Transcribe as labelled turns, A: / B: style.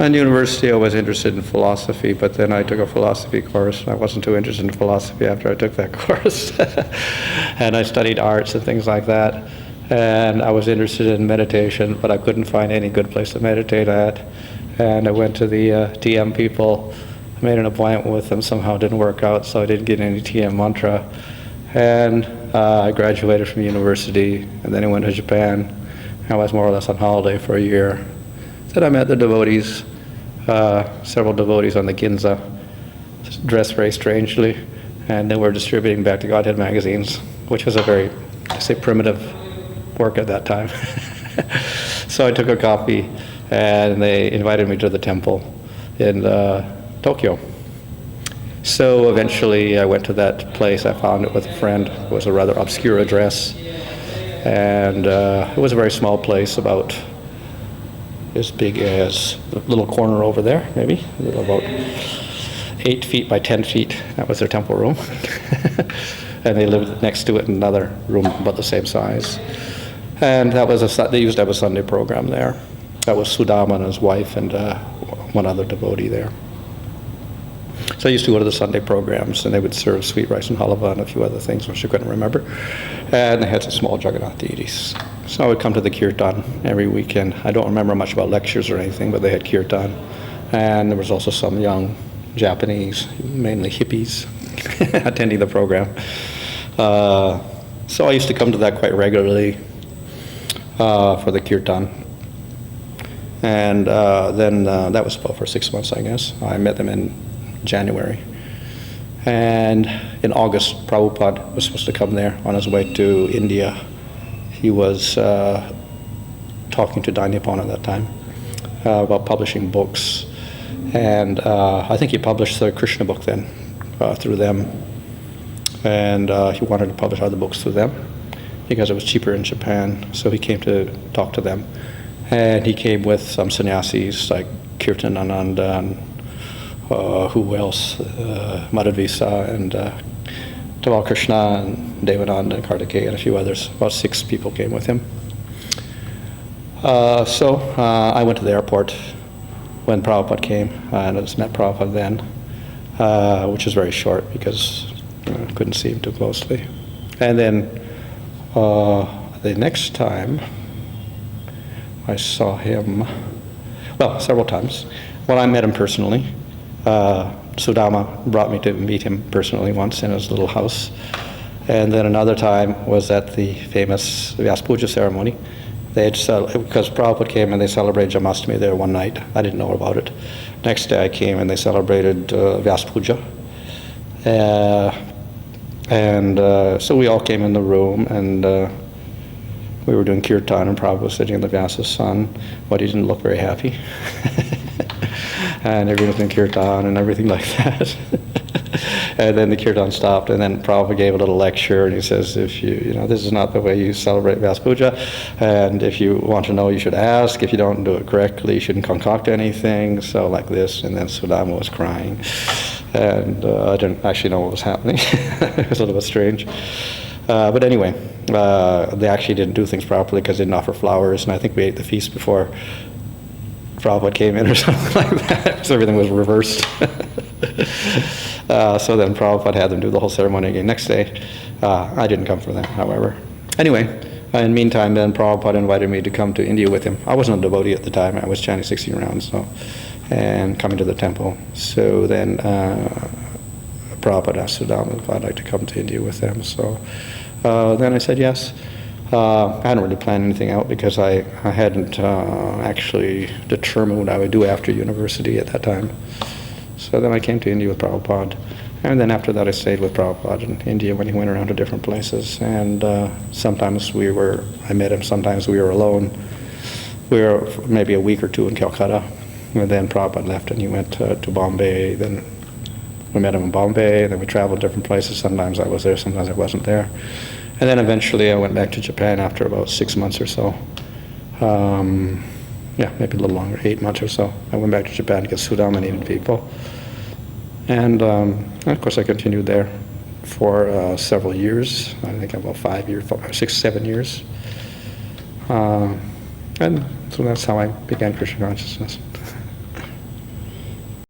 A: In university, I was interested in philosophy, but then I took a philosophy course. I wasn't too interested in philosophy after I took that course. And I studied arts and things like that. And I was interested in meditation, but I couldn't find any good place to meditate at. And I went to the TM people, made an appointment with them, somehow it didn't work out, so I didn't get any TM mantra. And I graduated from university, and then I went to Japan. I was more or less on holiday for a year. Then I met the devotees, several devotees on the Ginza, dressed very strangely, and they were distributing Back to Godhead magazines, which was a very, to say, primitive work at that time. So I took a copy, and they invited me to the temple in Tokyo. So eventually I went to that place. I found it with a friend. It was a rather obscure address, and it was a very small place, about as big as the little corner over there, maybe, about 8 feet by 10 feet. That was their temple room. And they lived next to it in another room about the same size. And that was they used to have a Sunday program there. That was Sudama and his wife and one other devotee there. So I used to go to the Sunday programs, and they would serve sweet rice and halava and a few other things which I couldn't remember. And they had some small Jagannath deities. So I would come to the kirtan every weekend. I don't remember much about lectures or anything, but they had kirtan. And there was also some young Japanese, mainly hippies, attending the program. So I used to come to that quite regularly for the kirtan. And then that was about for 6 months, I guess. I met them in January. And in August, Prabhupada was supposed to come there on his way to India. He was talking to Danyapon at that time about publishing books. And I think he published the Krishna book then through them. And he wanted to publish other books through them because it was cheaper in Japan. So he came to talk to them. And he came with some sannyasis like Kirtan Ananda and who else? Madhavisa and Taval Krishna and Devananda and Kartikeya and a few others. About 6 people came with him. So I went to the airport when Prabhupada came, and I just met Prabhupada then, which was very short because I couldn't see him too closely. And then the next time I saw him, well, several times. Well, I met him personally. Sudama brought me to meet him personally once in his little house. And then another time was at the famous Vyasa Puja ceremony. They had because Prabhupada came and they celebrated Jamashtami there one night. I didn't know about it. Next day I came and they celebrated Vyasa Puja. So we all came in the room, and we were doing kirtan, and Prabhupada was sitting in the Vyasa's son, but he didn't look very happy. And everyone was in kirtan and everything like that. And then the kirtan stopped, and then Prabhupada gave a little lecture, and he says, if this is not the way you celebrate Vyasa Puja, and if you want to know, you should ask. If you don't do it correctly, you shouldn't concoct anything, so like this. And then Sudama was crying, and I didn't actually know what was happening. It was a little bit strange. But anyway, they actually didn't do things properly because they didn't offer flowers, and I think we ate the feast before Prabhupada came in or something like that, so everything was reversed. So then Prabhupada had them do the whole ceremony again next day. I didn't come for that, however. Anyway, in the meantime, then Prabhupada invited me to come to India with him. I wasn't a devotee at the time. I was chanting 16 rounds and coming to the temple. So then Prabhupada asked Sudama if I'd like to come to India with them. So then I said yes. I hadn't really planned anything out because I hadn't actually determined what I would do after university at that time. So then I came to India with Prabhupada. And then after that I stayed with Prabhupada in India when he went around to different places. And sometimes I met him, sometimes we were alone. We were maybe a week or two in Calcutta. And then Prabhupada left and he went to Bombay. Then we met him in Bombay, and then we traveled different places. Sometimes I was there, sometimes I wasn't there. And then eventually I went back to Japan after about 6 months or so. Maybe a little longer, 8 months or so. I went back to Japan because Sudama needed people. And of course I continued there for several years. I think about 5 years, 6, 7 years. And so that's how I began Krishna consciousness.